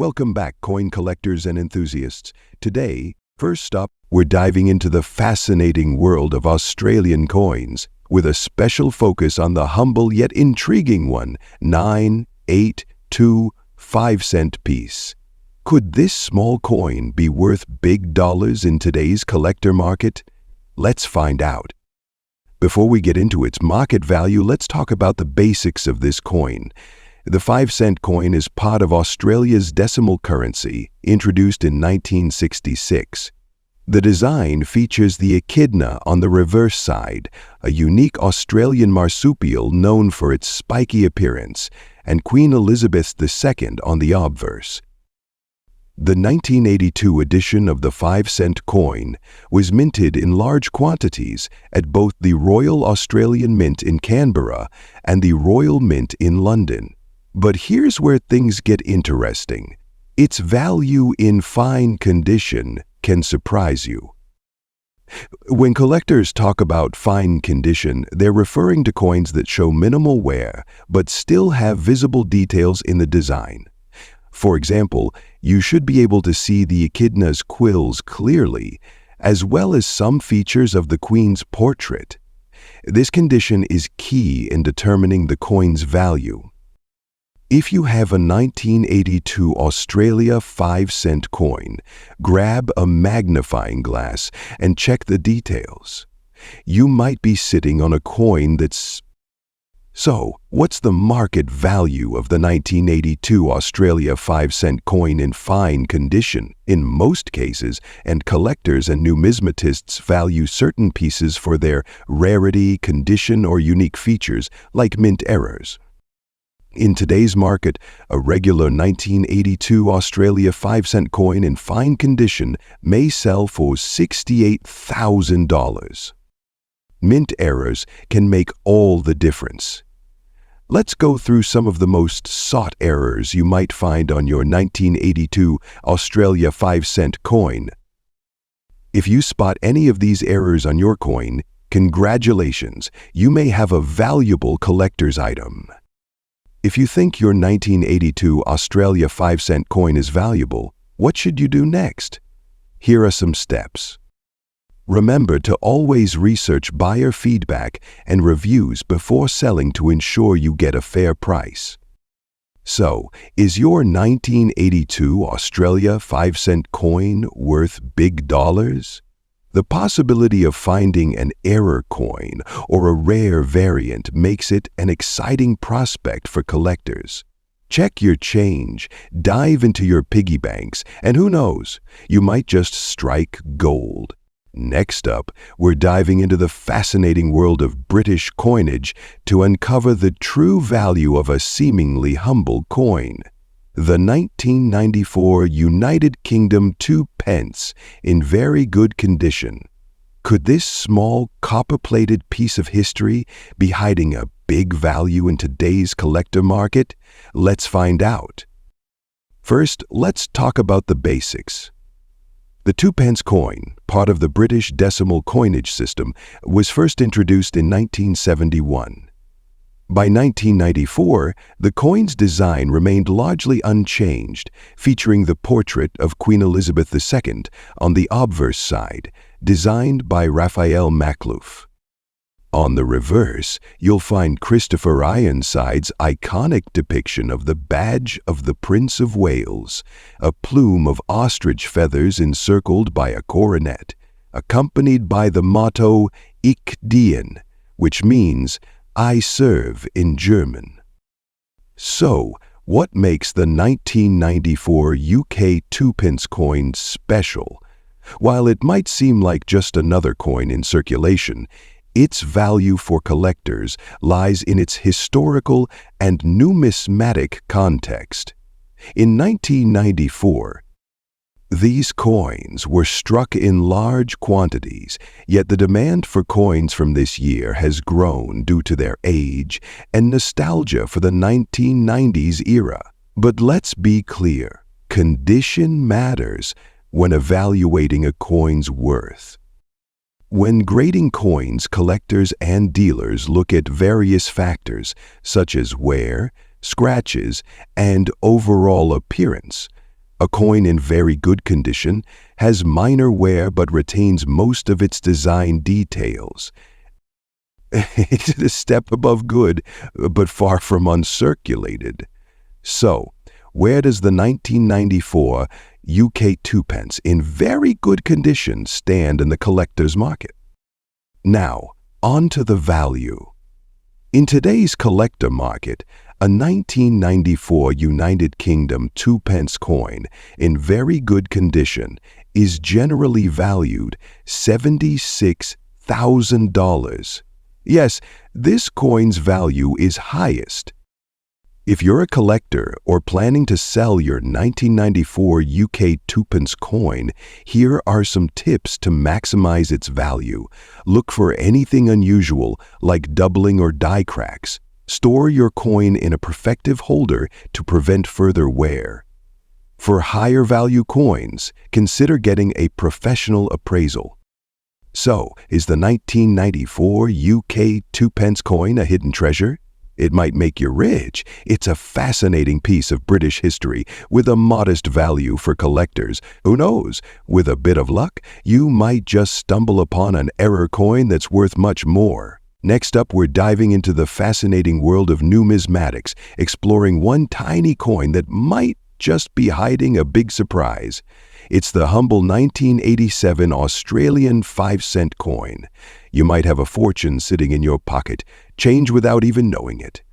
Welcome back, coin collectors and enthusiasts. Today, first up, we're diving into the fascinating world of Australian coins, with a special focus on the humble yet intriguing one, 9, 8, 2, 5-cent piece. Could this small coin be worth big dollars in today's collector market? Let's find out. Before we get into its market value, let's talk about the basics of this coin. The 5-cent coin is part of Australia's decimal currency, introduced in 1966. The design features the echidna on the reverse side, a unique Australian marsupial known for its spiky appearance, and Queen Elizabeth II on the obverse. The 1982 edition of the 5-cent coin was minted in large quantities at both the Royal Australian Mint in Canberra and the Royal Mint in London. But here's where things get interesting. Its value in fine condition can surprise you. When collectors talk about fine condition, they're referring to coins that show minimal wear but still have visible details in the design. For example, you should be able to see the echidna's quills clearly, as well as some features of the Queen's portrait. This condition is key in determining the coin's value. If you have a 1982 Australia 5-cent coin, grab a magnifying glass and check the details. You might be sitting on a coin that's... So, what's the market value of the 1982 Australia 5-cent coin in fine condition? In most cases, and collectors and numismatists value certain pieces for their rarity, condition, or unique features, like mint errors. In today's market, a regular 1982 Australia 5-cent coin in fine condition may sell for $68,000. Mint errors can make all the difference. Let's go through some of the most sought errors you might find on your 1982 Australia 5-cent coin. If you spot any of these errors on your coin, congratulations, you may have a valuable collector's item. If you think your 1982 Australia 5-cent coin is valuable, what should you do next? Here are some steps. Remember to always research buyer feedback and reviews before selling to ensure you get a fair price. So, is your 1982 Australia 5-cent coin worth big dollars? The possibility of finding an error coin or a rare variant makes it an exciting prospect for collectors. Check your change, dive into your piggy banks, and who knows, you might just strike gold. Next up, we're diving into the fascinating world of British coinage to uncover the true value of a seemingly humble coin. The 1994 United Kingdom 2 pence in very good condition. Could this small copper-plated piece of history be hiding a big value in today's collector market? Let's find out. First, let's talk about the basics. The 2-pence coin, part of the British decimal coinage system, was first introduced in 1971. By 1994, the coin's design remained largely unchanged, featuring the portrait of Queen Elizabeth II on the obverse side, designed by Raphael Makhlouf. On the reverse, you'll find Christopher Ironside's iconic depiction of the badge of the Prince of Wales, a plume of ostrich feathers encircled by a coronet, accompanied by the motto Ich dien, which means I serve in German. So, what makes the 1994 UK 2-pence coin special? While it might seem like just another coin in circulation, its value for collectors lies in its historical and numismatic context. In 1994, these coins were struck in large quantities, yet the demand for coins from this year has grown due to their age and nostalgia for the 1990s era. But let's be clear, condition matters when evaluating a coin's worth. When grading coins, collectors and dealers look at various factors such as wear, scratches, and overall appearance. A coin in very good condition has minor wear but retains most of its design details. It's a step above good, but far from uncirculated. So, where does the 1994 UK 2 pence in very good condition stand in the collector's market? Now, on to the value. In today's collector market, a 1994 United Kingdom 2 pence coin in very good condition is generally valued $76,000. Yes, this coin's value is highest. If you're a collector or planning to sell your 1994 UK 2 pence coin, here are some tips to maximize its value. Look for anything unusual, like doubling or die cracks. Store your coin in a protective holder to prevent further wear. For higher value coins, consider getting a professional appraisal. So, is the 1994 UK 2 pence coin a hidden treasure? It might make you rich. It's a fascinating piece of British history with a modest value for collectors. Who knows? With a bit of luck, you might just stumble upon an error coin that's worth much more. Next up, we're diving into the fascinating world of numismatics, exploring one tiny coin that might just be hiding a big surprise. It's the humble 1987 Australian 5-cent coin. You might have a fortune sitting in your pocket, change without even knowing it.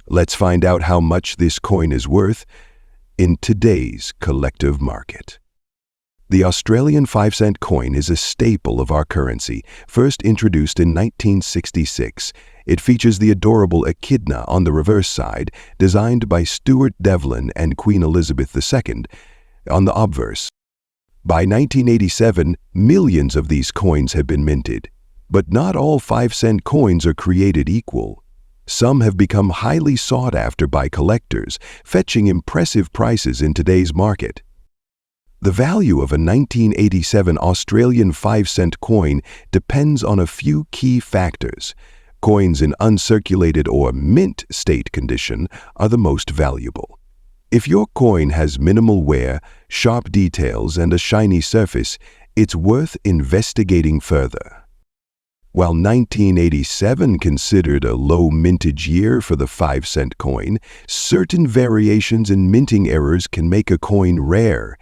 Let's find out how much this coin is worth in today's collective market. The Australian 5-cent coin is a staple of our currency, first introduced in 1966. It features the adorable echidna on the reverse side, designed by Stuart Devlin and Queen Elizabeth II, on the obverse. By 1987, millions of these coins had been minted. But not all 5-cent coins are created equal. Some have become highly sought after by collectors, fetching impressive prices in today's market. The value of a 1987 Australian 5-cent coin depends on a few key factors. Coins in uncirculated or mint state condition are the most valuable. If your coin has minimal wear, sharp details, and a shiny surface, it's worth investigating further. While 1987 considered a low mintage year for the 5-cent coin, certain variations in minting errors can make a coin rare.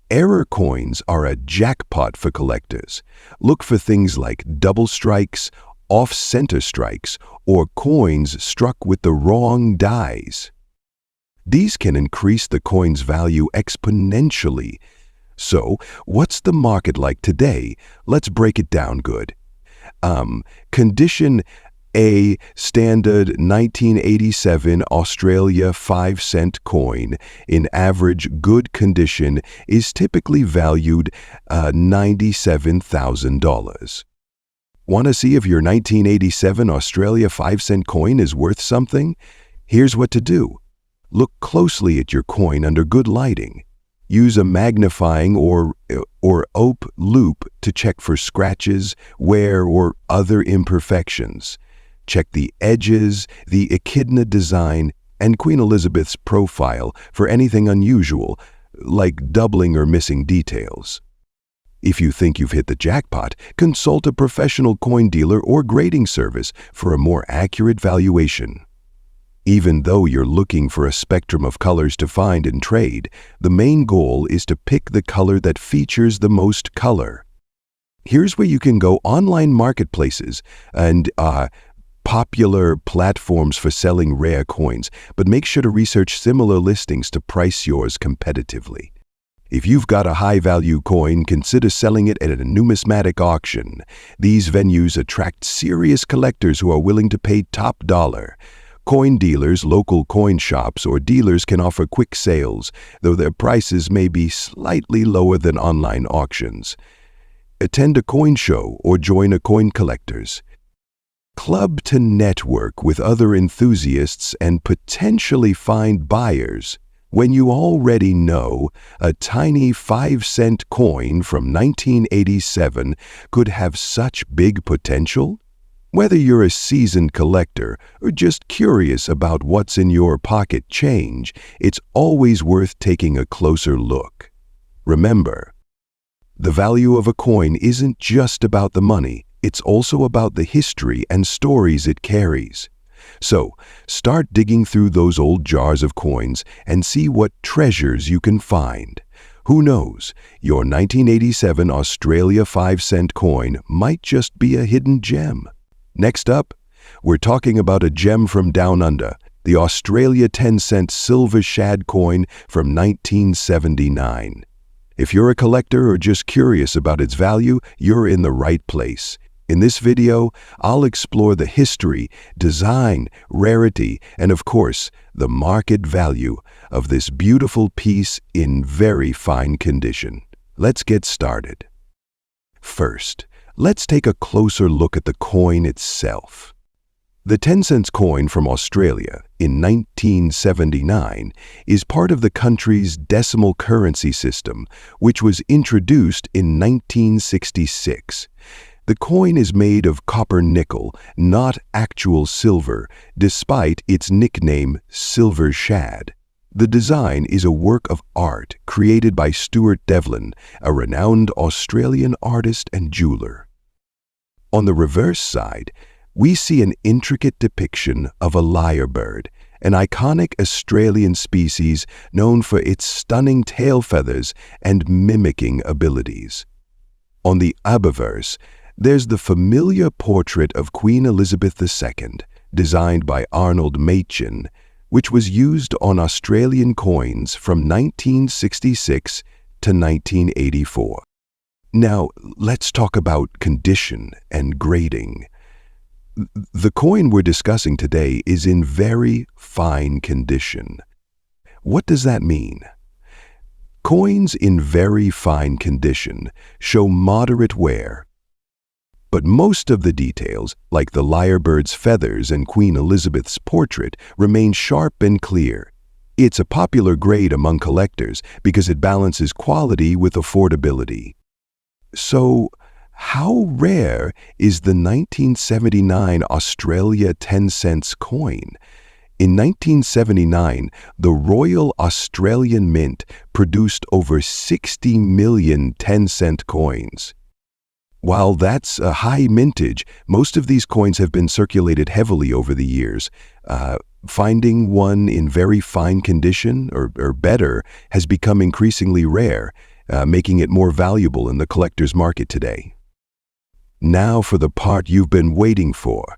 Error coins are a jackpot for collectors. Look for things like double strikes, off-center strikes, or coins struck with the wrong dies. These can increase the coin's value exponentially. So, what's the market like today? Let's break it down good. Condition A, standard 1987 Australia 5-cent coin in average good condition is typically valued $97,000. Want to see if your 1987 Australia 5-cent coin is worth something? Here's what to do. Look closely at your coin under good lighting. Use a magnifying or OP loupe to check for scratches, wear, or other imperfections. Check the edges, the echidna design, and Queen Elizabeth's profile for anything unusual, like doubling or missing details. If you think you've hit the jackpot, consult a professional coin dealer or grading service for a more accurate valuation. Even though you're looking for a spectrum of colors to find and trade, the main goal is to pick the color that features the most color. Here's where you can go: online marketplaces and popular platforms for selling rare coins, but make sure to research similar listings to price yours competitively. If you've got a high-value coin, consider selling it at a numismatic auction. These venues attract serious collectors who are willing to pay top dollar. Coin dealers, local coin shops, or dealers can offer quick sales, though their prices may be slightly lower than online auctions. Attend a coin show or join a coin collector's club to network with other enthusiasts and potentially find buyers. When you already know a tiny 5-cent coin from 1987 could have such big potential? Whether you're a seasoned collector or just curious about what's in your pocket change, it's always worth taking a closer look. Remember, the value of a coin isn't just about the money, it's also about the history and stories it carries. So, start digging through those old jars of coins and see what treasures you can find. Who knows, your 1987 Australia 5-cent coin might just be a hidden gem. Next up, we're talking about a gem from down under, the Australia 10-cent silver shad coin from 1979. If you're a collector or just curious about its value, you're in the right place. In this video, I'll explore the history, design, rarity, and of course, the market value of this beautiful piece in very fine condition. Let's get started. First, let's take a closer look at the coin itself. The 10-cent coin from Australia in 1979 is part of the country's decimal currency system, which was introduced in 1966. The coin is made of copper nickel, not actual silver, despite its nickname Silver Shad. The design is a work of art created by Stuart Devlin, a renowned Australian artist and jeweler. On the reverse side, we see an intricate depiction of a lyrebird, an iconic Australian species known for its stunning tail feathers and mimicking abilities. On the obverse, there's the familiar portrait of Queen Elizabeth II, designed by Arnold Machin, which was used on Australian coins from 1966 to 1984. Now, let's talk about condition and grading. The coin we're discussing today is in very fine condition. What does that mean? Coins in very fine condition show moderate wear, but most of the details, like the lyrebird's feathers and Queen Elizabeth's portrait, remain sharp and clear. It's a popular grade among collectors because it balances quality with affordability. So, how rare is the 1979 Australia 10-cent coin? In 1979, the Royal Australian Mint produced over 60 million 10-cent coins. While that's a high mintage, most of these coins have been circulated heavily over the years. Finding one in very fine condition or better has become increasingly rare, making it more valuable in the collector's market today. Now for the part you've been waiting for,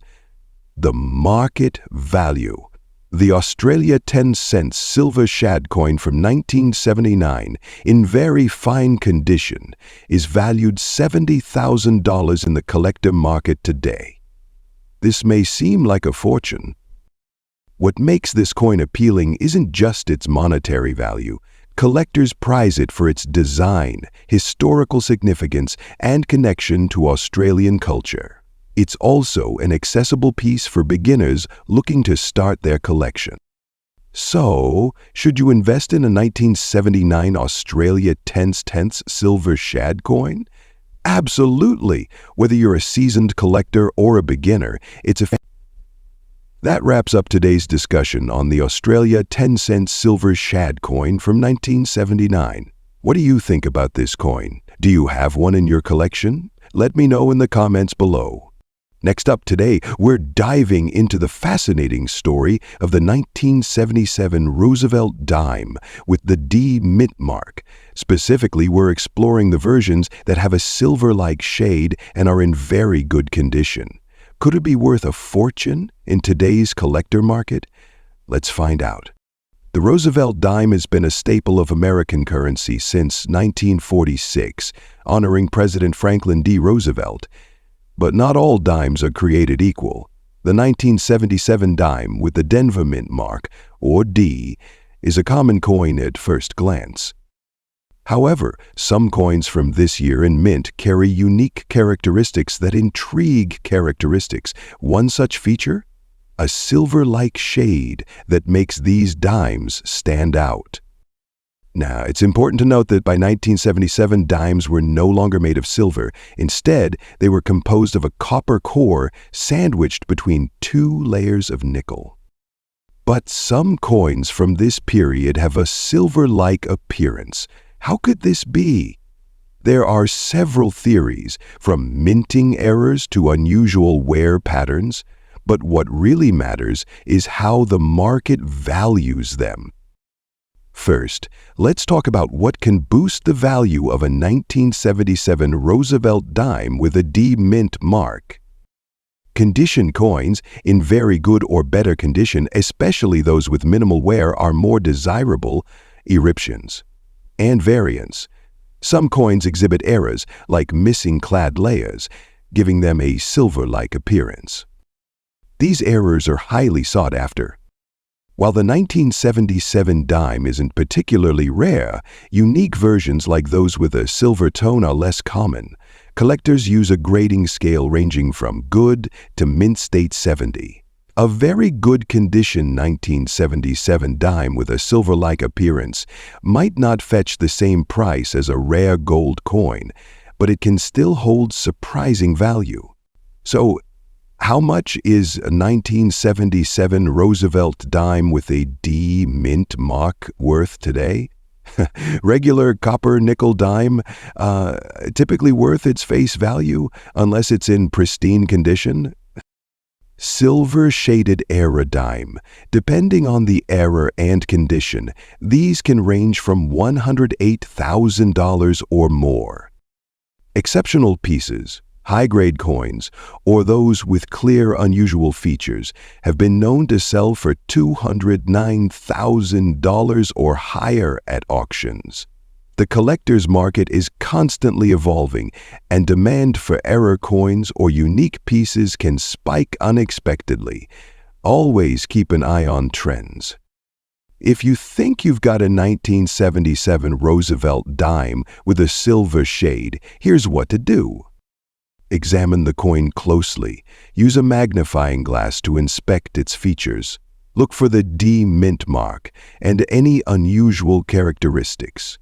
the market value. The Australia 10-cent silver shad coin from 1979, in very fine condition, is valued $70,000 in the collector market today. This may seem like a fortune. What makes this coin appealing isn't just its monetary value. Collectors prize it for its design, historical significance, and connection to Australian culture. It's also an accessible piece for beginners looking to start their collection. So, should you invest in a 1979 Australia 10-cent silver shad coin? Absolutely! Whether you're a seasoned collector or a beginner, it's a That wraps up today's discussion on the Australia 10-cent silver shad coin from 1979. What do you think about this coin? Do you have one in your collection? Let me know in the comments below. Next up today, we're diving into the fascinating story of the 1977 Roosevelt dime with the D mint mark. Specifically, we're exploring the versions that have a silver-like shade and are in very good condition. Could it be worth a fortune in today's collector market? Let's find out. The Roosevelt dime has been a staple of American currency since 1946, honoring President Franklin D. Roosevelt. But not all dimes are created equal. The 1977 dime with the Denver Mint mark, or D, is a common coin at first glance. However, some coins from this year in mint carry unique characteristics that intrigue characteristics. One such feature? A silver-like shade that makes these dimes stand out. Now, it's important to note that by 1977, dimes were no longer made of silver. Instead, they were composed of a copper core sandwiched between two layers of nickel. But some coins from this period have a silver-like appearance. How could this be? There are several theories, from minting errors to unusual wear patterns, but what really matters is how the market values them. First, let's talk about what can boost the value of a 1977 Roosevelt dime with a D mint mark. Condition coins, in very good or better condition, especially those with minimal wear, are more desirable. Eruptions and variants. Some coins exhibit errors, like missing clad layers, giving them a silver-like appearance. These errors are highly sought after. While the 1977 dime isn't particularly rare, unique versions like those with a silver tone are less common. Collectors use a grading scale ranging from good to mint state 70. A very good condition 1977 dime with a silver-like appearance might not fetch the same price as a rare gold coin, but it can still hold surprising value. So, how much is a 1977 Roosevelt dime with a D mint mark worth today? Regular copper nickel dime, typically worth its face value unless it's in pristine condition. Silver-shaded era dime. Depending on the era and condition, these can range from $108,000 or more. Exceptional pieces, high-grade coins, or those with clear, unusual features, have been known to sell for $209,000 or higher at auctions. The collector's market is constantly evolving, and demand for error coins or unique pieces can spike unexpectedly. Always keep an eye on trends. If you think you've got a 1977 Roosevelt dime with a silver shade, here's what to do. Examine the coin closely. Use a magnifying glass to inspect its features. Look for the D mint mark and any unusual characteristics.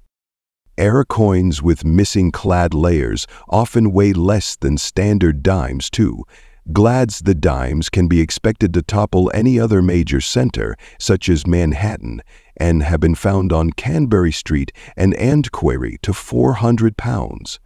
Era coins with missing clad layers often weigh less than standard dimes, too. Glads the dimes can be expected to topple any other major center, such as Manhattan, and have been found on Canberry Street and Antiquary to 400 pounds.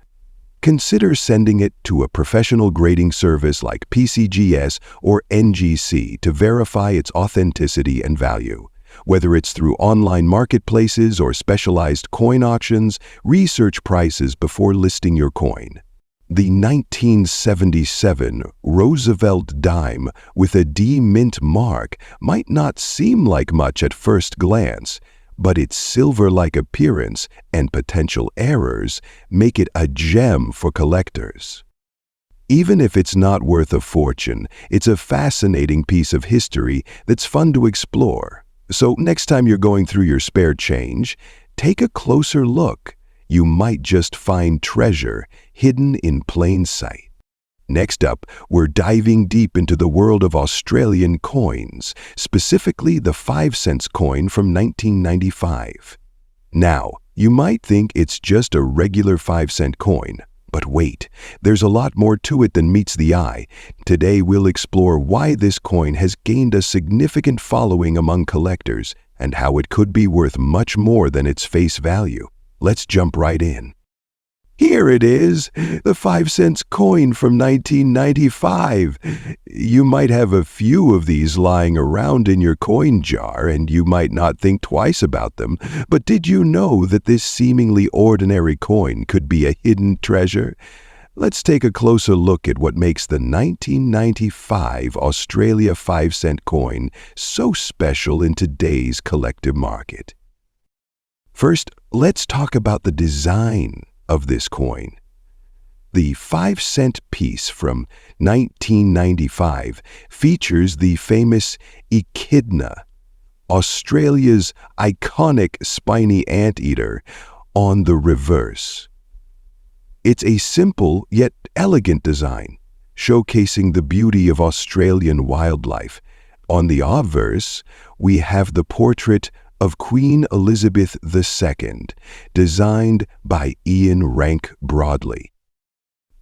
Consider sending it to a professional grading service like PCGS or NGC to verify its authenticity and value. Whether it's through online marketplaces or specialized coin auctions, research prices before listing your coin. The 1977 Roosevelt dime with a D mint mark might not seem like much at first glance, but its silver-like appearance and potential errors make it a gem for collectors. Even if it's not worth a fortune, it's a fascinating piece of history that's fun to explore. So next time you're going through your spare change, take a closer look. You might just find treasure hidden in plain sight. Next up, we're diving deep into the world of Australian coins, specifically the 5-cent coin from 1995. Now, you might think it's just a regular 5-cent coin, but wait, there's a lot more to it than meets the eye. Today we'll explore why this coin has gained a significant following among collectors and how it could be worth much more than its face value. Let's jump right in. Here it is, the 5-cent coin from 1995. You might have a few of these lying around in your coin jar, and you might not think twice about them. But did you know that this seemingly ordinary coin could be a hidden treasure? Let's take a closer look at what makes the 1995 Australia 5-cent coin so special in today's collective market. First, let's talk about the design of this coin. The 5-cent piece from 1995 features the famous echidna, Australia's iconic spiny anteater, on the reverse. It's a simple yet elegant design, showcasing the beauty of Australian wildlife. On the obverse, we have the portrait of Queen Elizabeth II, designed by Ian Rank Broadley.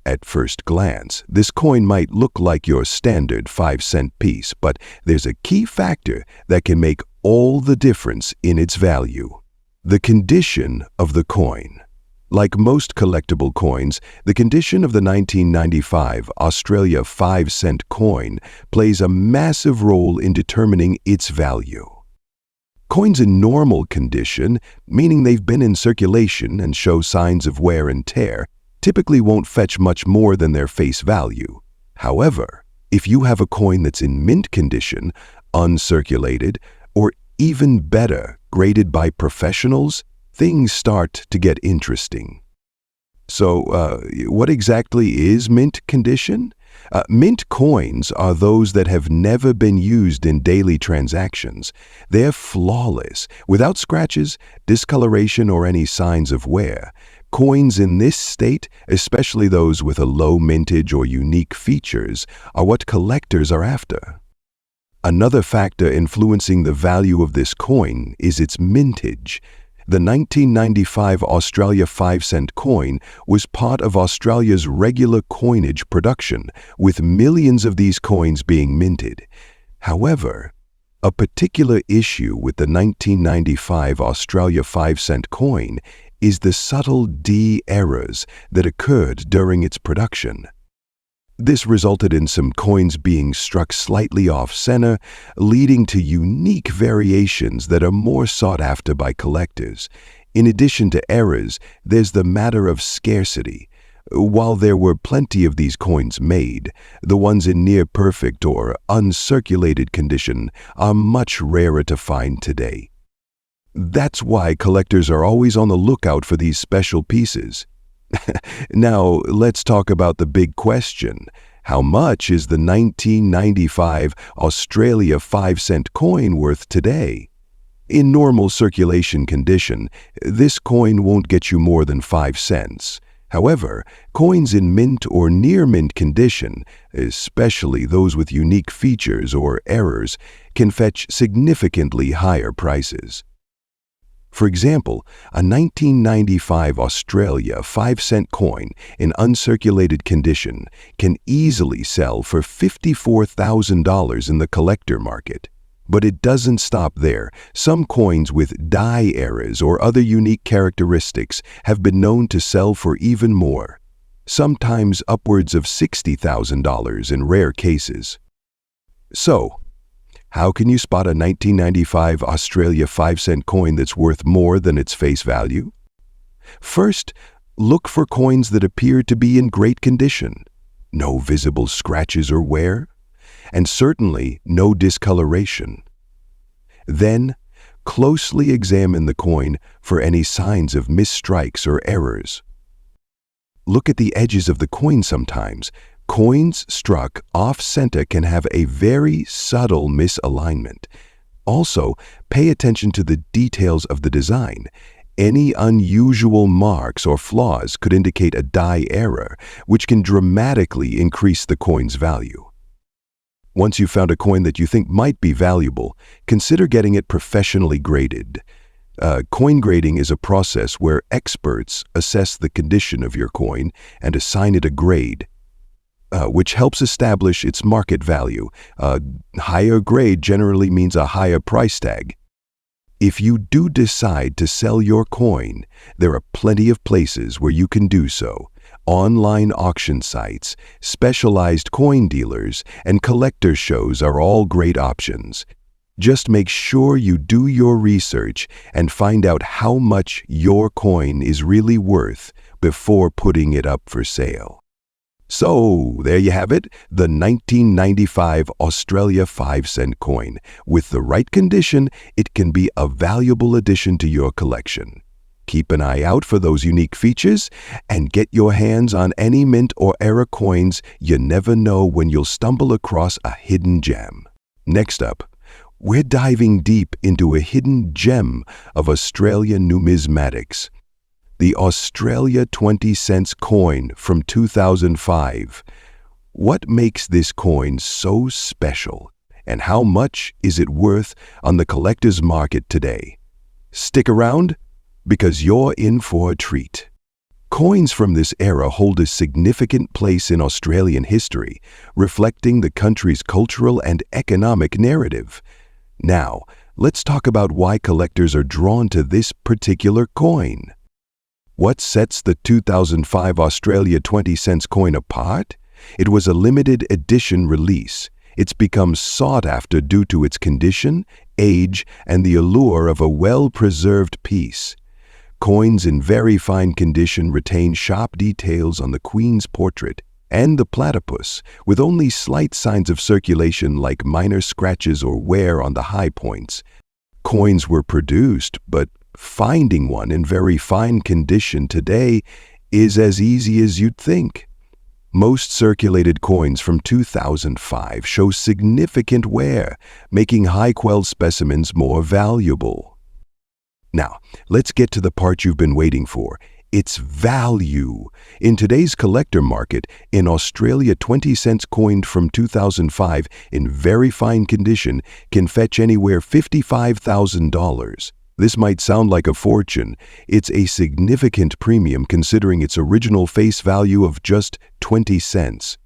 At first glance, this coin might look like your standard 5-cent piece, but there's a key factor that can make all the difference in its value: the condition of the coin. Like most collectible coins, the condition of the 1995 Australia 5-cent coin plays a massive role in determining its value. Coins in normal condition, meaning they've been in circulation and show signs of wear and tear, typically won't fetch much more than their face value. However, if you have a coin that's in mint condition, uncirculated, or even better, graded by professionals, things start to get interesting. So, what exactly is mint condition? Mint coins are those that have never been used in daily transactions. They're flawless, without scratches, discoloration, or any signs of wear. Coins in this state, especially those with a low mintage or unique features, are what collectors are after. Another factor influencing the value of this coin is its mintage. The 1995 Australia 5-cent coin was part of Australia's regular coinage production, with millions of these coins being minted. However, a particular issue with the 1995 Australia 5-cent coin is the subtle D errors that occurred during its production. This resulted in some coins being struck slightly off-center, leading to unique variations that are more sought after by collectors. In addition to errors, there's the matter of scarcity. While there were plenty of these coins made, the ones in near-perfect or uncirculated condition are much rarer to find today. That's why collectors are always on the lookout for these special pieces. Now, let's talk about the big question. How much is the 1995 Australia 5-cent coin worth today? In normal circulation condition, this coin won't get you more than 5 cents. However, coins in mint or near mint condition, especially those with unique features or errors, can fetch significantly higher prices. For example, a 1995 Australia 5-cent coin in uncirculated condition can easily sell for $54,000 in the collector market. But it doesn't stop there. Some coins with die errors or other unique characteristics have been known to sell for even more, sometimes upwards of $60,000 in rare cases. So, how can you spot a 1995 Australia 5-cent coin that's worth more than its face value? First, look for coins that appear to be in great condition. No visible scratches or wear, and certainly no discoloration. Then, closely examine the coin for any signs of misstrikes or errors. Look at the edges of the coin sometimes. Coins struck off-center can have a very subtle misalignment. Also, pay attention to the details of the design. Any unusual marks or flaws could indicate a die error, which can dramatically increase the coin's value. Once you've found a coin that you think might be valuable, consider getting it professionally graded. Coin grading is a process where experts assess the condition of your coin and assign it a grade, which helps establish its market value. A higher grade generally means a higher price tag. If you do decide to sell your coin, there are plenty of places where you can do so. Online auction sites, specialized coin dealers, and collector shows are all great options. Just make sure you do your research and find out how much your coin is really worth before putting it up for sale. So, there you have it, the 1995 Australia 5-cent coin. With the right condition, it can be a valuable addition to your collection. Keep an eye out for those unique features and get your hands on any mint or error coins. You never know when you'll stumble across a hidden gem. Next up, we're diving deep into a hidden gem of Australian numismatics. The Australia 20 cents coin from 2005. What makes this coin so special, and how much is it worth on the collector's market today? Stick around, because you're in for a treat. Coins from this era hold a significant place in Australian history, reflecting the country's cultural and economic narrative. Now, let's talk about why collectors are drawn to this particular coin. What sets the 2005 Australia 20-cent coin apart? It was a limited edition release. It's become sought after due to its condition, age, and the allure of a well-preserved piece. Coins in very fine condition retain sharp details on the Queen's portrait and the platypus, with only slight signs of circulation like minor scratches or wear on the high points. Coins were produced, but finding one in very fine condition today is as easy as you'd think. Most circulated coins from 2005 show significant wear, making high-quality specimens more valuable. Now, let's get to the part you've been waiting for. Its value. In today's collector market, an Australia 20-cent coin from 2005 in very fine condition can fetch anywhere $55,000. This might sound like a fortune. It's a significant premium considering its original face value of just 20 cents.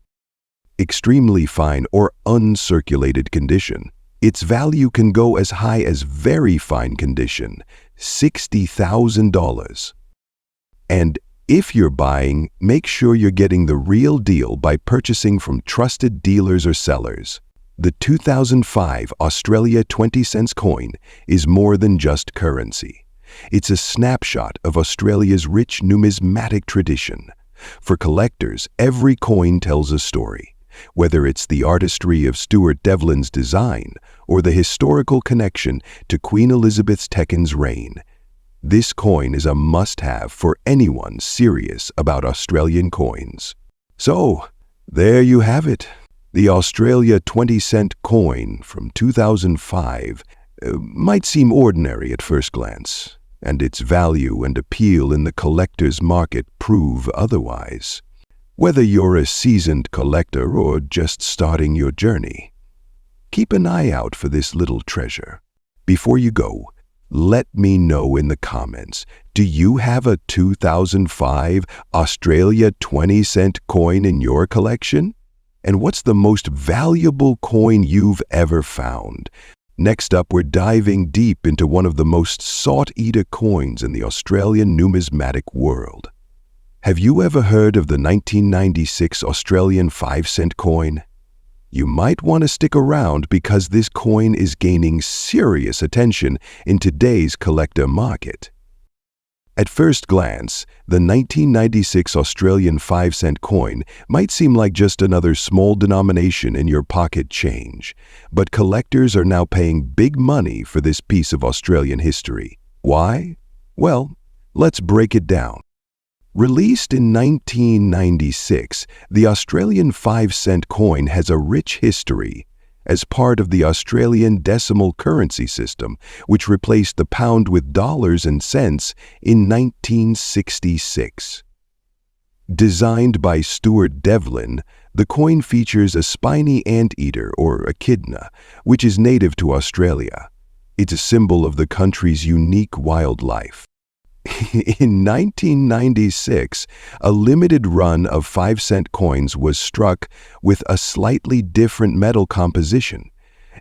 Extremely fine or uncirculated condition. Its value can go as high as very fine condition, $60,000. And if you're buying, make sure you're getting the real deal by purchasing from trusted dealers or sellers. The 2005 Australia 20-cent coin is more than just currency. It's a snapshot of Australia's rich numismatic tradition. For collectors, every coin tells a story, whether it's the artistry of Stuart Devlin's design or the historical connection to Queen Elizabeth II's reign. This coin is a must-have for anyone serious about Australian coins. So, there you have it. The Australia 20-cent coin from 2005 might seem ordinary at first glance, and its value and appeal in the collector's market prove otherwise. Whether you're a seasoned collector or just starting your journey, keep an eye out for this little treasure. Before you go, let me know in the comments, do you have a 2005 Australia 20-cent coin in your collection? And what's the most valuable coin you've ever found? Next up, we're diving deep into one of the most sought-after coins in the Australian numismatic world. Have you ever heard of the 1996 Australian 5-cent coin? You might want to stick around because this coin is gaining serious attention in today's collector market. At first glance, the 1996 Australian 5-cent coin might seem like just another small denomination in your pocket change, but collectors are now paying big money for this piece of Australian history. Why? Well, let's break it down. Released in 1996, the Australian 5-cent coin has a rich history. As part of the Australian decimal currency system, which replaced the pound with dollars and cents in 1966. Designed by Stuart Devlin, the coin features a spiny anteater or echidna, which is native to Australia. It's a symbol of the country's unique wildlife. In 1996, a limited run of 5-cent coins was struck with a slightly different metal composition.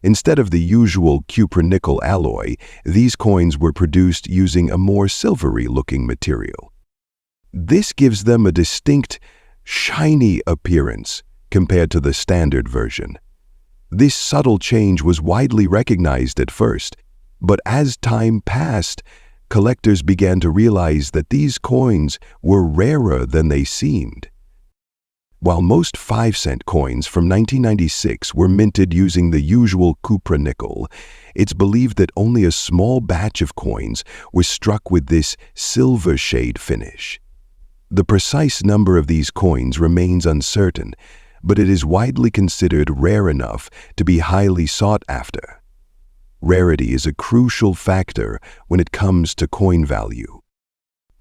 Instead of the usual cupra-nickel alloy, these coins were produced using a more silvery-looking material. This gives them a distinct, shiny appearance compared to the standard version. This subtle change was widely recognized at first, but as time passed, collectors began to realize that these coins were rarer than they seemed. While most 5-cent coins from 1996 were minted using the usual cupra-nickel, it's believed that only a small batch of coins was struck with this silver shade finish. The precise number of these coins remains uncertain, but it is widely considered rare enough to be highly sought after. Rarity is a crucial factor when it comes to coin value.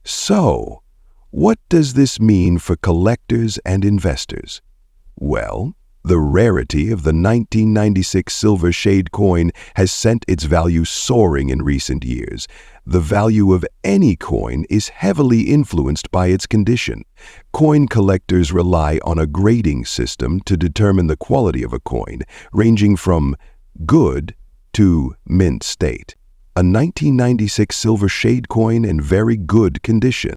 So, what does this mean for collectors and investors? Well, The rarity of the 1996 silver shade coin has sent its value soaring in recent years. The value of any coin is heavily influenced by its condition. Coin collectors rely on a grading system to determine the quality of a coin, ranging from good to mint state. A 1996 silver shade coin in very good condition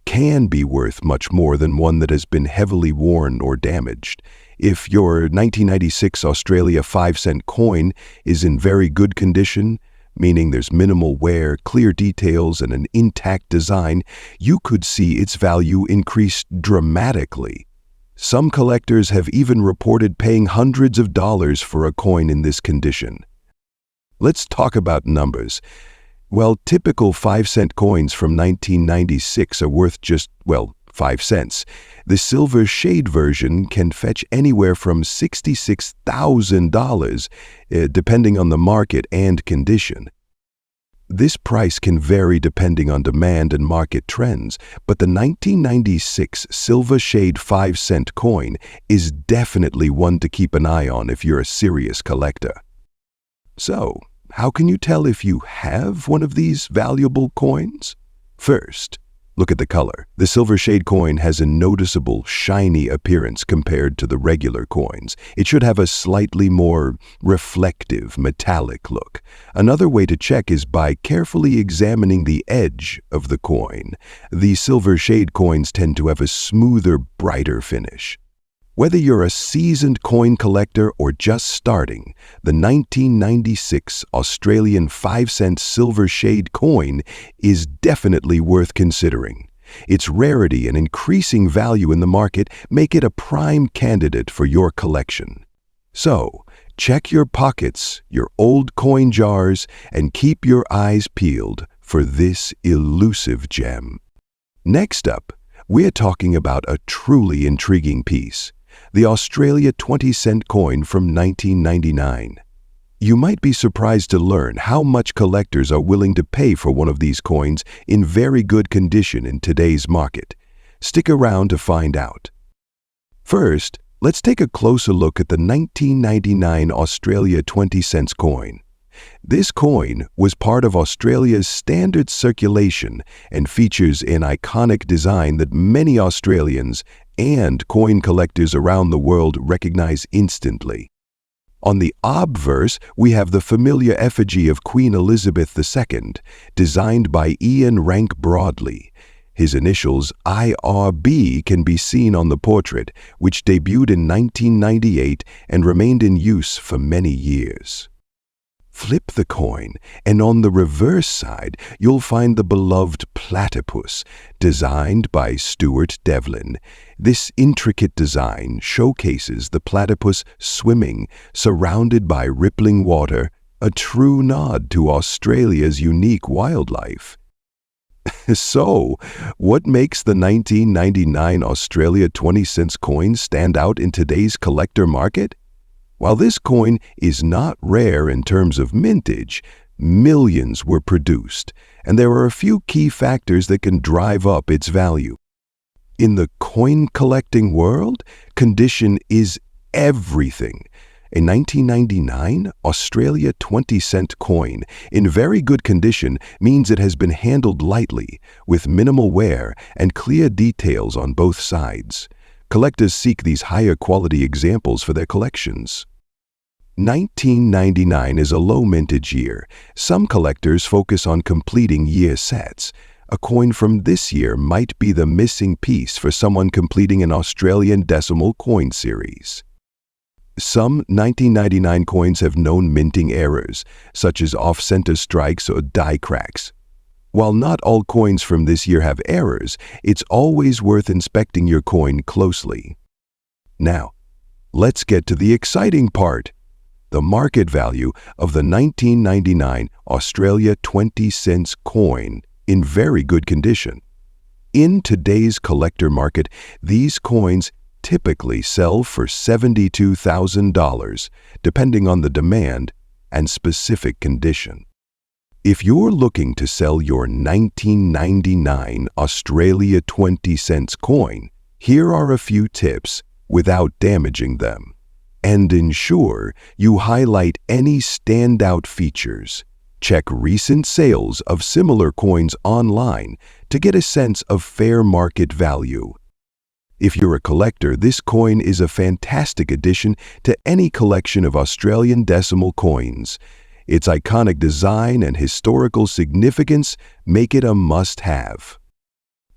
can be worth much more than one that has been heavily worn or damaged. If your 1996 Australia 5-cent coin is in very good condition, meaning there's minimal wear, clear details, and an intact design, you could see its value increase dramatically. Some collectors have even reported paying hundreds of dollars for a coin in this condition. Let's talk about numbers. Well, typical 5-cent coins from 1996 are worth just, 5 cents. The silver shade version can fetch anywhere from $66,000, depending on the market and condition. This price can vary depending on demand and market trends, but the 1996 silver shade 5-cent coin is definitely one to keep an eye on if you're a serious collector. So, how can you tell if you have one of these valuable coins? First, look at the color. The silver shade coin has a noticeable, shiny appearance compared to the regular coins. It should have a slightly more reflective, metallic look. Another way to check is by carefully examining the edge of the coin. The silver shade coins tend to have a smoother, brighter finish. Whether you're a seasoned coin collector or just starting, the 1996 Australian 5-cent silver shade coin is definitely worth considering. Its rarity and increasing value in the market make it a prime candidate for your collection. So, check your pockets, your old coin jars, and keep your eyes peeled for this elusive gem. Next up, we're talking about a truly intriguing piece. The Australia 20-cent coin from 1999. You might be surprised to learn how much collectors are willing to pay for one of these coins in very good condition in today's market. Stick around to find out. First, let's take a closer look at the 1999 Australia 20-cent coin. This coin was part of Australia's standard circulation and features an iconic design that many Australians and coin collectors around the world recognize instantly. On the obverse, we have the familiar effigy of Queen Elizabeth II, designed by Ian Rank Broadley. His initials IRB can be seen on the portrait, which debuted in 1998 and remained in use for many years. Flip the coin, and on the reverse side, you'll find the beloved platypus, designed by Stuart Devlin. This intricate design showcases the platypus swimming, surrounded by rippling water, a true nod to Australia's unique wildlife. So, what makes the 1999 Australia 20-cent coin stand out in today's collector market? While this coin is not rare in terms of mintage, millions were produced, and there are a few key factors that can drive up its value. In the coin collecting world, condition is everything. A 1999 Australia 20-cent coin in very good condition means it has been handled lightly, with minimal wear and clear details on both sides. Collectors seek these higher quality examples for their collections. 1999 is a low mintage year. Some collectors focus on completing year sets. A coin from this year might be the missing piece for someone completing an Australian decimal coin series. Some 1999 coins have known minting errors, such as off-center strikes or die cracks. While not all coins from this year have errors, it's always worth inspecting your coin closely. Now, let's get to the exciting part. The market value of the 1999 Australia 20-cent coin in very good condition. In today's collector market, these coins typically sell for $72,000, depending on the demand and specific condition. If you're looking to sell your 1999 Australia 20-cent coin, here are a few tips without damaging them. And ensure you highlight any standout features. Check recent sales of similar coins online to get a sense of fair market value. If you're a collector, this coin is a fantastic addition to any collection of Australian decimal coins. Its iconic design and historical significance make it a must-have.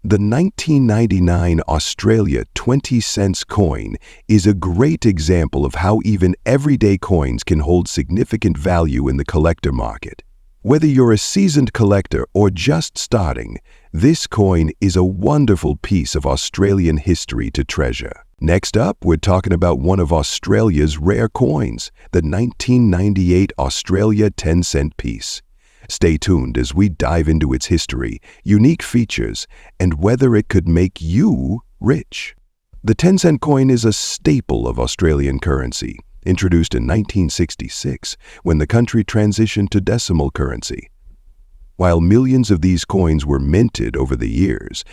The 1999 Australia 20-cent coin is a great example of how even everyday coins can hold significant value in the collector market. Whether you're a seasoned collector or just starting, this coin is a wonderful piece of Australian history to treasure. Next up, we're talking about one of Australia's rare coins, the 1998 Australia 10-cent piece. Stay tuned as we dive into its history, unique features, and whether it could make you rich. The 10-cent coin is a staple of Australian currency, introduced in 1966 when the country transitioned to decimal currency. While millions of these coins were minted over the years,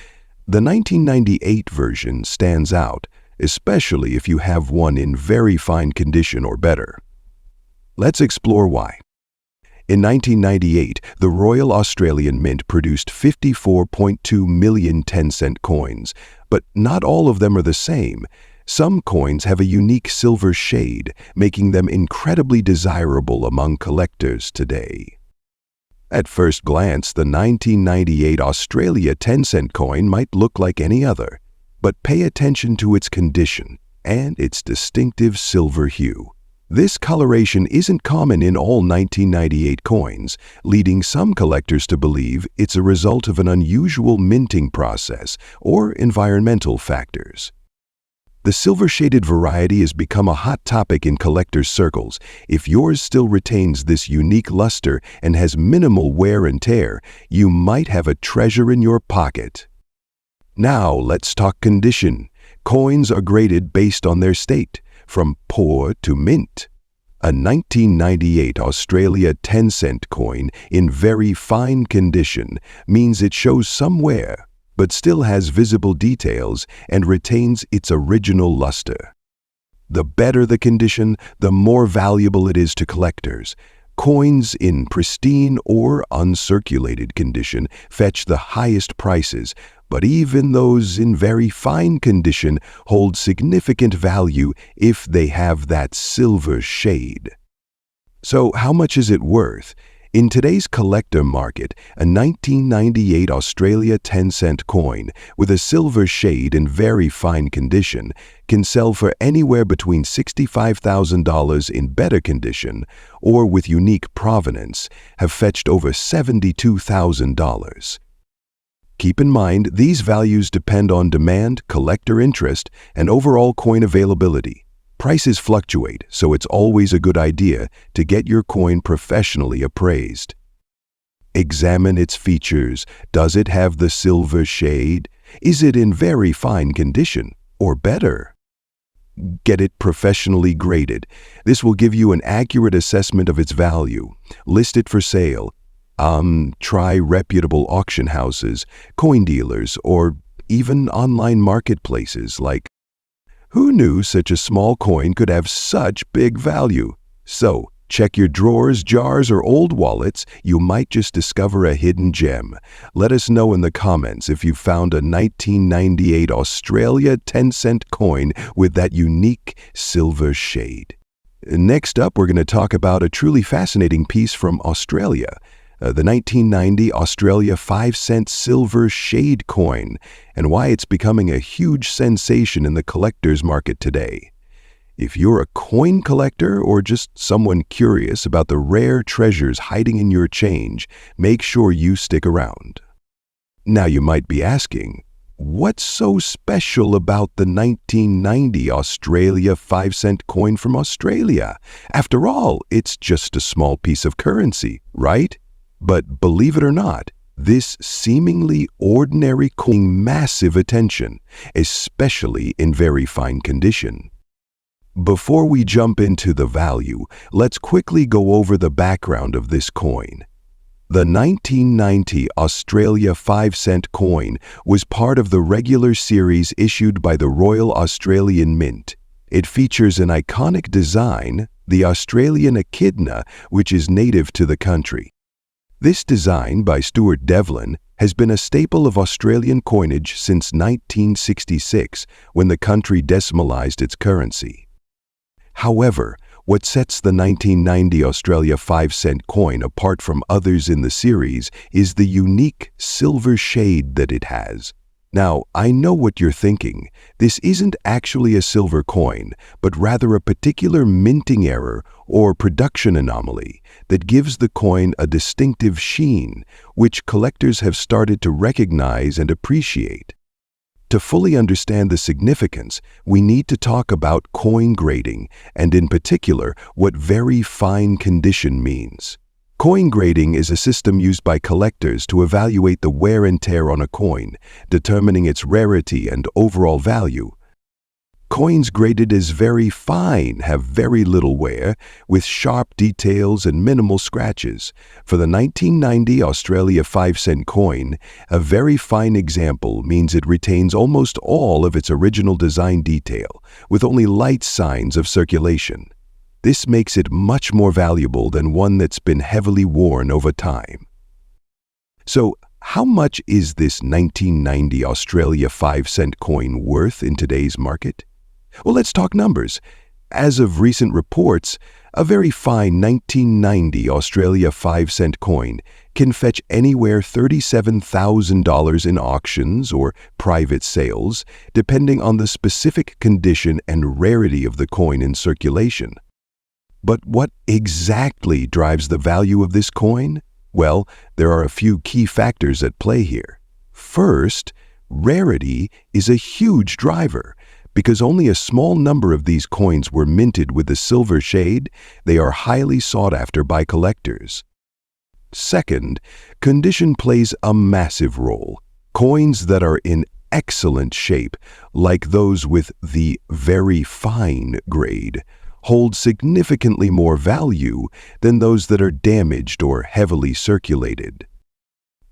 the 1998 version stands out, especially if you have one in very fine condition or better. Let's explore why. In 1998, the Royal Australian Mint produced 54.2 million 10-cent coins, but not all of them are the same. Some coins have a unique silver shade, making them incredibly desirable among collectors today. At first glance, the 1998 Australia 10-cent coin might look like any other, but pay attention to its condition and its distinctive silver hue. This coloration isn't common in all 1998 coins, leading some collectors to believe it's a result of an unusual minting process or environmental factors. The silver-shaded variety has become a hot topic in collectors' circles. If yours still retains this unique luster and has minimal wear and tear, you might have a treasure in your pocket. Now let's talk condition. Coins are graded based on their state, from poor to mint. A 1998 Australia 10-cent coin in very fine condition means it shows some wear, but still has visible details and retains its original luster. The better the condition, the more valuable it is to collectors. Coins in pristine or uncirculated condition fetch the highest prices, but even those in very fine condition hold significant value if they have that silver shade. So how much is it worth? In today's collector market, a 1998 Australia 10-cent coin with a silver shade in very fine condition can sell for anywhere between $65,000 in better condition or with unique provenance have fetched over $72,000. Keep in mind, these values depend on demand, collector interest, and overall coin availability. Prices fluctuate, so it's always a good idea to get your coin professionally appraised. Examine its features. Does it have the silver shade? Is it in very fine condition, or better? Get it professionally graded. This will give you an accurate assessment of its value. List it for sale. Try reputable auction houses, coin dealers, or even online marketplaces like who knew such a small coin could have such big value? So, check your drawers, jars, or old wallets. You might just discover a hidden gem. Let us know in the comments if you found a 1998 Australia 10-cent coin with that unique silver shade. Next up, we're going to talk about a truly fascinating piece from Australia. The 1990 Australia 5-cent silver shade coin, and why it's becoming a huge sensation in the collector's market today. If you're a coin collector or just someone curious about the rare treasures hiding in your change, make sure you stick around. Now you might be asking, what's so special about the 1990 Australia 5-cent coin from Australia? After all, it's just a small piece of currency, right? But believe it or not, this seemingly ordinary coin massive attention, especially in very fine condition. Before we jump into the value, let's quickly go over the background of this coin. The 1990 Australia 5-cent coin was part of the regular series issued by the Royal Australian Mint. It features an iconic design, the Australian echidna, which is native to the country. This design by Stuart Devlin has been a staple of Australian coinage since 1966, when the country decimalised its currency. However, what sets the 1990 Australia 5-cent coin apart from others in the series is the unique silver shade that it has. Now, I know what you're thinking. This isn't actually a silver coin, but rather a particular minting error or production anomaly that gives the coin a distinctive sheen, which collectors have started to recognize and appreciate. To fully understand the significance, we need to talk about coin grading, and in particular, what very fine condition means. Coin grading is a system used by collectors to evaluate the wear and tear on a coin, determining its rarity and overall value. Coins graded as very fine have very little wear, with sharp details and minimal scratches. For the 1990 Australia 5-cent coin, a very fine example means it retains almost all of its original design detail, with only light signs of circulation. This makes it much more valuable than one that's been heavily worn over time. So, how much is this 1990 Australia 5-cent coin worth in today's market? Well, let's talk numbers. As of recent reports, a very fine 1990 Australia 5-cent coin can fetch anywhere $37,000 in auctions or private sales, depending on the specific condition and rarity of the coin in circulation. But what exactly drives the value of this coin? Well, there are a few key factors at play here. First, rarity is a huge driver. Because only a small number of these coins were minted with the silver shade, they are highly sought after by collectors. Second, condition plays a massive role. Coins that are in excellent shape, like those with the very fine grade, hold significantly more value than those that are damaged or heavily circulated.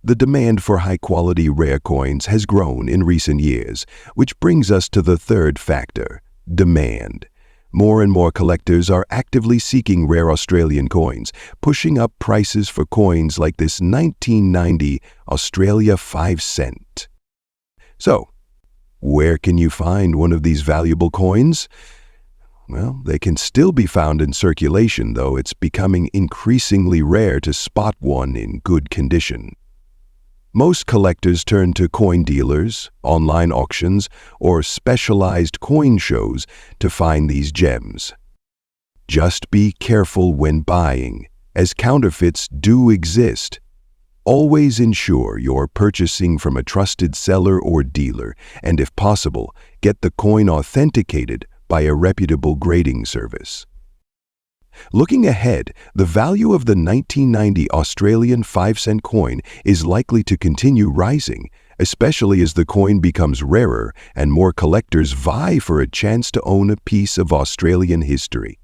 The demand for high-quality rare coins has grown in recent years, which brings us to the third factor, demand. More and more collectors are actively seeking rare Australian coins, pushing up prices for coins like this 1990 Australia 5-cent. So, where can you find one of these valuable coins? Well, they can still be found in circulation, though it's becoming increasingly rare to spot one in good condition. Most collectors turn to coin dealers, online auctions, or specialized coin shows to find these gems. Just be careful when buying, as counterfeits do exist. Always ensure you're purchasing from a trusted seller or dealer, and if possible, get the coin authenticated by a reputable grading service. Looking ahead, the value of the 1990 Australian 5-cent coin is likely to continue rising, especially as the coin becomes rarer and more collectors vie for a chance to own a piece of Australian history.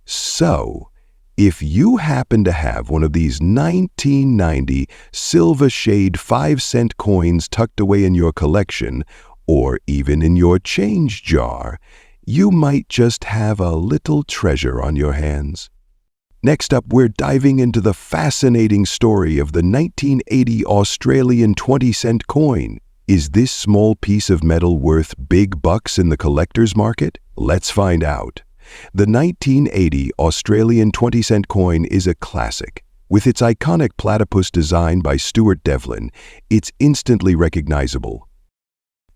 So, if you happen to have one of these 1990 silver shade 5-cent coins tucked away in your collection, or even in your change jar, you might just have a little treasure on your hands. Next up, we're diving into the fascinating story of the 1980 Australian 20-cent coin. Is this small piece of metal worth big bucks in the collector's market? Let's find out. The 1980 Australian 20-cent coin is a classic. With its iconic platypus design by Stuart Devlin, it's instantly recognizable.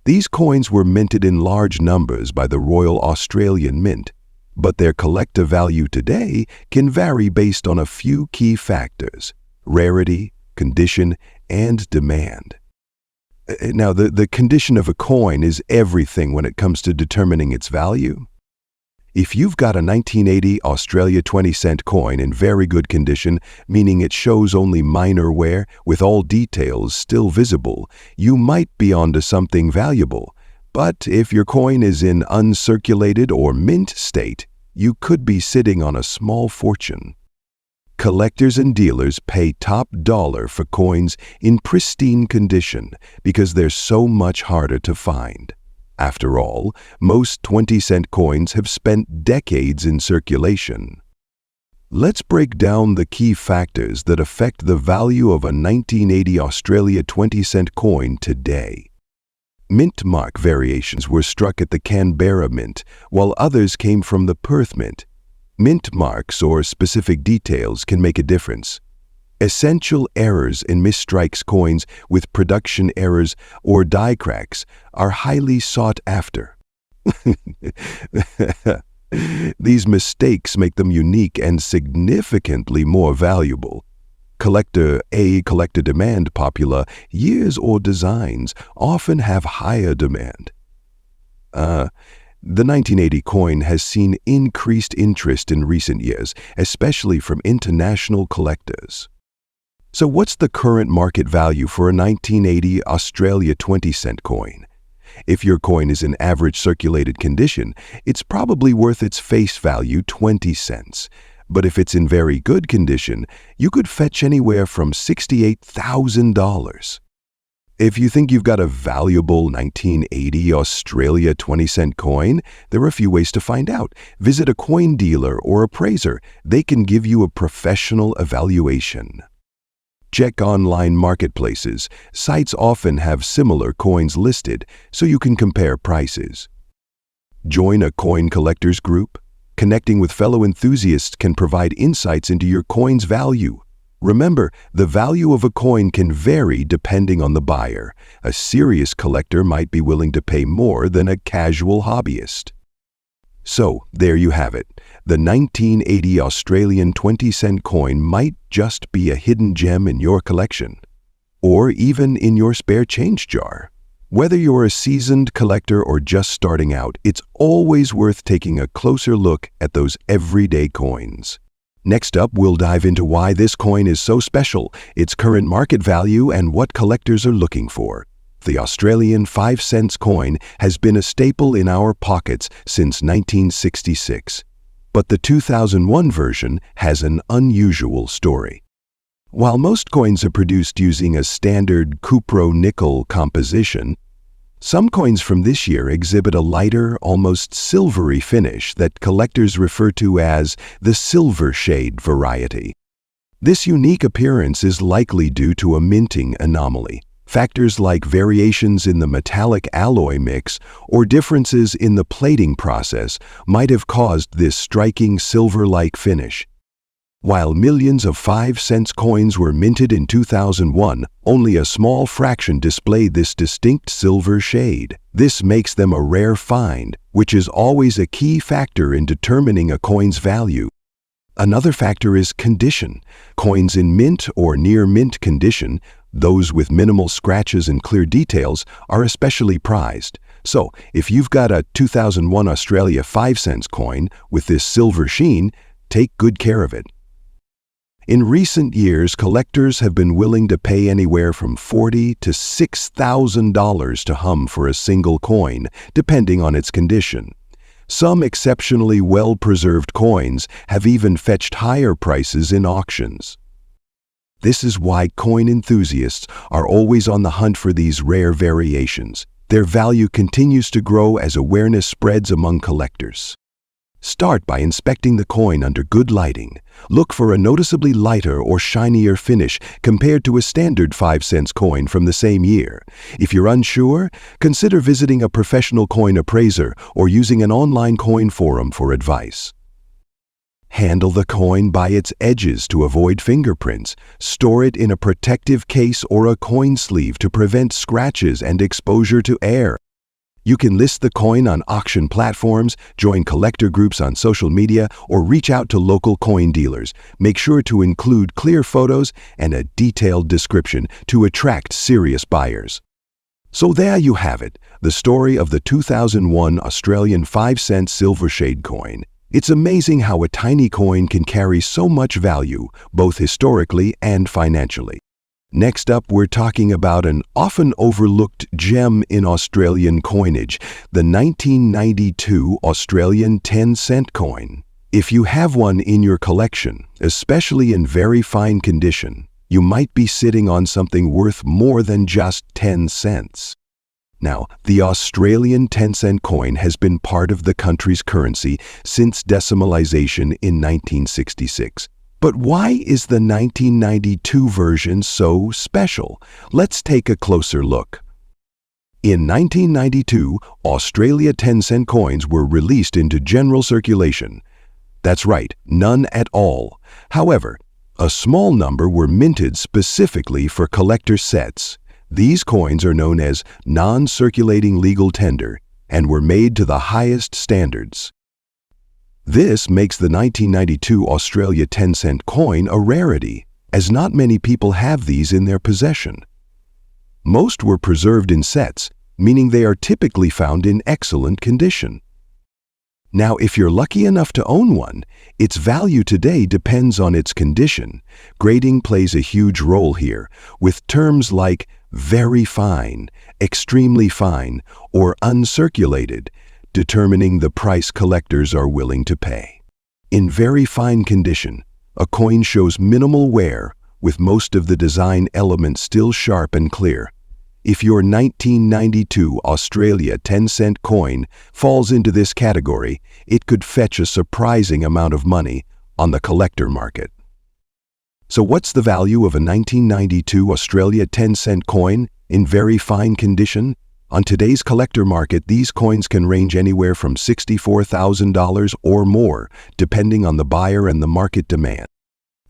These coins were minted in large numbers by the Royal Australian Mint, but their collector value today can vary based on a few key factors: rarity, condition, and demand. Now, the condition of a coin is everything when it comes to determining its value. If you've got a 1980 Australia 20-cent coin in very good condition, meaning it shows only minor wear with all details still visible, you might be onto something valuable. But if your coin is in uncirculated or mint state, you could be sitting on a small fortune. Collectors and dealers pay top dollar for coins in pristine condition because they're so much harder to find. After all, most 20-cent coins have spent decades in circulation. Let's break down the key factors that affect the value of a 1980 Australia 20-cent coin today. Mint mark variations were struck at the Canberra Mint, while others came from the Perth Mint. Mint marks or specific details can make a difference. Essential errors in misstrikes coins with production errors or die cracks are highly sought after. These mistakes make them unique and significantly more valuable. Collector demand popular years or designs often have higher demand. The 1980 coin has seen increased interest in recent years, especially from international collectors. So what's the current market value for a 1980 Australia 20-cent coin? If your coin is in average circulated condition, it's probably worth its face value 20 cents. But if it's in very good condition, you could fetch anywhere from $68,000. If you think you've got a valuable 1980 Australia 20-cent coin, there are a few ways to find out. Visit a coin dealer or appraiser. They can give you a professional evaluation. Check online marketplaces. Sites often have similar coins listed, so you can compare prices. Join a coin collectors group. Connecting with fellow enthusiasts can provide insights into your coin's value. Remember, the value of a coin can vary depending on the buyer. A serious collector might be willing to pay more than a casual hobbyist. So, there you have it. The 1980 Australian 20-cent coin might just be a hidden gem in your collection, or even in your spare change jar. Whether you're a seasoned collector or just starting out, it's always worth taking a closer look at those everyday coins. Next up, we'll dive into why this coin is so special, its current market value, and what collectors are looking for. The Australian 5-cent coin has been a staple in our pockets since 1966. But the 2001 version has an unusual story. While most coins are produced using a standard cupro-nickel composition, some coins from this year exhibit a lighter, almost silvery finish that collectors refer to as the silver shade variety. This unique appearance is likely due to a minting anomaly. Factors like variations in the metallic alloy mix or differences in the plating process might have caused this striking silver-like finish. While millions of 5-cent coins were minted in 2001, only a small fraction displayed this distinct silver shade. This makes them a rare find, which is always a key factor in determining a coin's value. Another factor is condition. Coins in mint or near mint condition, those with minimal scratches and clear details, are especially prized. So, if you've got a 2001 Australia 5-cent coin with this silver sheen, take good care of it. In recent years, collectors have been willing to pay anywhere from $4,000 to $6,000 to hum for a single coin, depending on its condition. Some exceptionally well-preserved coins have even fetched higher prices in auctions. This is why coin enthusiasts are always on the hunt for these rare variations. Their value continues to grow as awareness spreads among collectors. Start by inspecting the coin under good lighting. Look for a noticeably lighter or shinier finish compared to a standard 5-cent coin from the same year. If you're unsure, consider visiting a professional coin appraiser or using an online coin forum for advice. Handle the coin by its edges to avoid fingerprints. Store it in a protective case or a coin sleeve to prevent scratches and exposure to air. You can list the coin on auction platforms, join collector groups on social media, or reach out to local coin dealers. Make sure to include clear photos and a detailed description to attract serious buyers. So there you have it, the story of the 2001 Australian 5-cent silver shade coin. It's amazing how a tiny coin can carry so much value, both historically and financially. Next up, we're talking about an often overlooked gem in Australian coinage, the 1992 Australian 10-cent coin. If you have one in your collection, especially in very fine condition, you might be sitting on something worth more than just 10 cents. Now, the Australian 10-cent coin has been part of the country's currency since decimalization in 1966. But why is the 1992 version so special? Let's take a closer look. In 1992, Australia 10-cent coins were released into general circulation. That's right, none at all. However, a small number were minted specifically for collector sets. These coins are known as non-circulating legal tender and were made to the highest standards. This makes the 1992 Australia 10-cent coin a rarity, as not many people have these in their possession. Most were preserved in sets, meaning they are typically found in excellent condition. Now, if you're lucky enough to own one, its value today depends on its condition. Grading plays a huge role here, with terms like very fine, extremely fine, or uncirculated, determining the price collectors are willing to pay. In very fine condition, a coin shows minimal wear, with most of the design elements still sharp and clear. If your 1992 Australia 10-cent coin falls into this category, it could fetch a surprising amount of money on the collector market. So what's the value of a 1992 Australia 10-cent coin in very fine condition? On today's collector market, these coins can range anywhere from $64,000 or more, depending on the buyer and the market demand.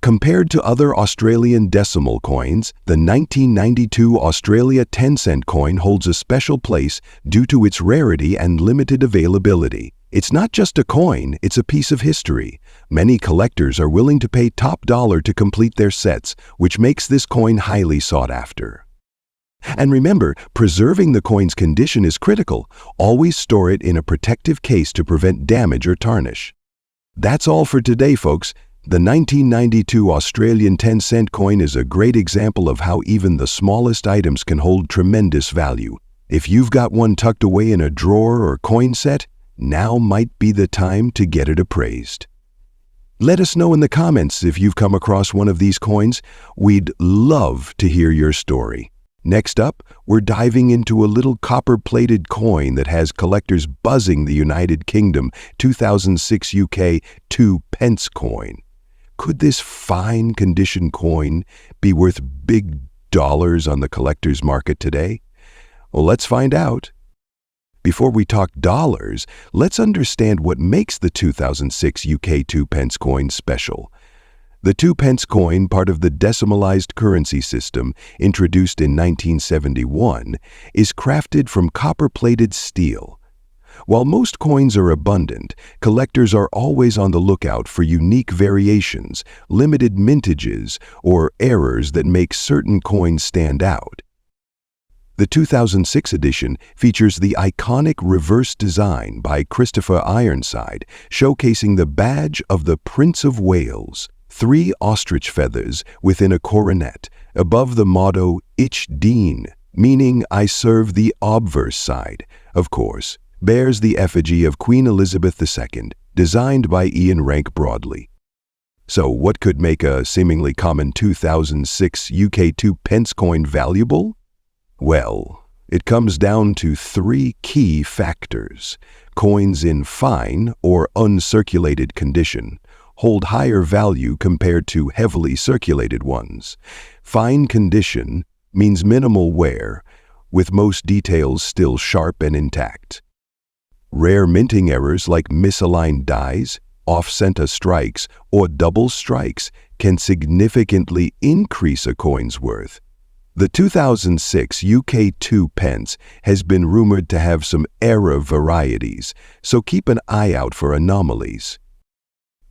Compared to other Australian decimal coins, the 1992 Australia 10-cent coin holds a special place due to its rarity and limited availability. It's not just a coin, it's a piece of history. Many collectors are willing to pay top dollar to complete their sets, which makes this coin highly sought after. And remember, preserving the coin's condition is critical. Always store it in a protective case to prevent damage or tarnish. That's all for today, folks. The 1992 Australian 10-cent coin is a great example of how even the smallest items can hold tremendous value. If you've got one tucked away in a drawer or coin set, now might be the time to get it appraised. Let us know in the comments if you've come across one of these coins. We'd love to hear your story. Next up, we're diving into a little copper-plated coin that has collectors buzzing: the United Kingdom 2006 UK 2 pence coin. Could this fine condition coin be worth big dollars on the collector's market today? Well, let's find out. Before we talk dollars, let's understand what makes the 2006 UK 2 pence coin special. The 2 pence coin, part of the decimalized currency system introduced in 1971, is crafted from copper-plated steel. While most coins are abundant, collectors are always on the lookout for unique variations, limited mintages, or errors that make certain coins stand out. The 2006 edition features the iconic reverse design by Christopher Ironside, showcasing the badge of the Prince of Wales, 3 ostrich feathers within a coronet, above the motto Ich dien, meaning I serve the obverse side, of course, bears the effigy of Queen Elizabeth II, designed by Ian Rank Broadley. So what could make a seemingly common 2006 UK 2 pence coin valuable? Well, it comes down to 3 key factors. Coins in fine or uncirculated condition hold higher value compared to heavily circulated ones. Fine condition means minimal wear, with most details still sharp and intact. Rare minting errors like misaligned dies, off-center strikes, or double strikes can significantly increase a coin's worth. The 2006 UK 2 pence has been rumored to have some error varieties, so keep an eye out for anomalies.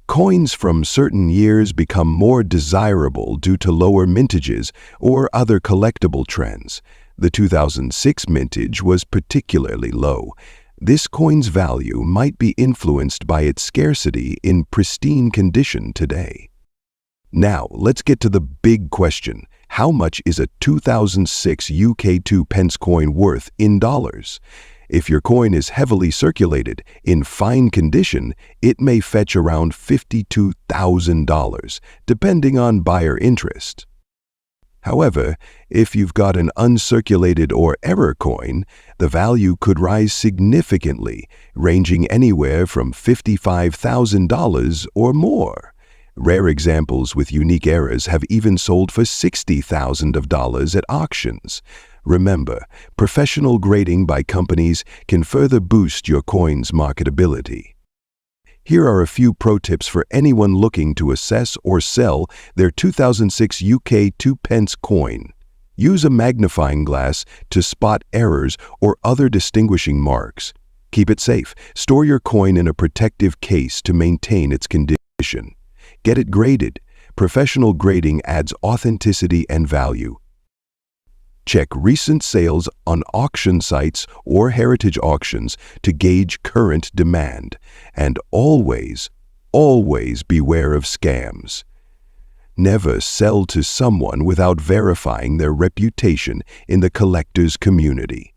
Coins from certain years become more desirable due to lower mintages or other collectible trends. The 2006 mintage was particularly low. This coin's value might be influenced by its scarcity in pristine condition today. Now, let's get to the big question. How much is a 2006 UK 2 pence coin worth in dollars? If your coin is heavily circulated, in fine condition, it may fetch around $52,000, depending on buyer interest. However, if you've got an uncirculated or error coin, the value could rise significantly, ranging anywhere from $55,000 or more. Rare examples with unique errors have even sold for $60,000 at auctions. Remember, professional grading by companies can further boost your coin's marketability. Here are a few pro tips for anyone looking to assess or sell their 2006 UK 2 pence coin. Use a magnifying glass to spot errors or other distinguishing marks. Keep it safe. Store your coin in a protective case to maintain its condition. Get it graded. Professional grading adds authenticity and value. Check recent sales on auction sites or heritage auctions to gauge current demand. And always, always beware of scams. Never sell to someone without verifying their reputation in the collector's community.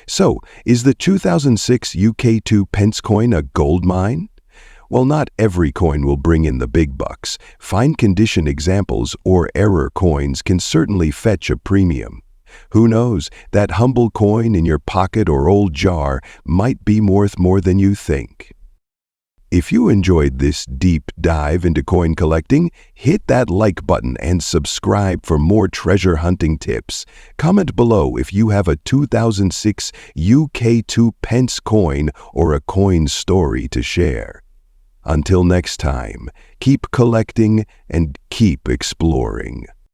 So, is the 2006 UK 2 pence coin a gold mine? While not every coin will bring in the big bucks, fine condition examples or error coins can certainly fetch a premium. Who knows, that humble coin in your pocket or old jar might be worth more than you think. If you enjoyed this deep dive into coin collecting, hit that like button and subscribe for more treasure hunting tips. Comment below if you have a 2006 UK 2 pence coin or a coin story to share. Until next time, keep collecting and keep exploring.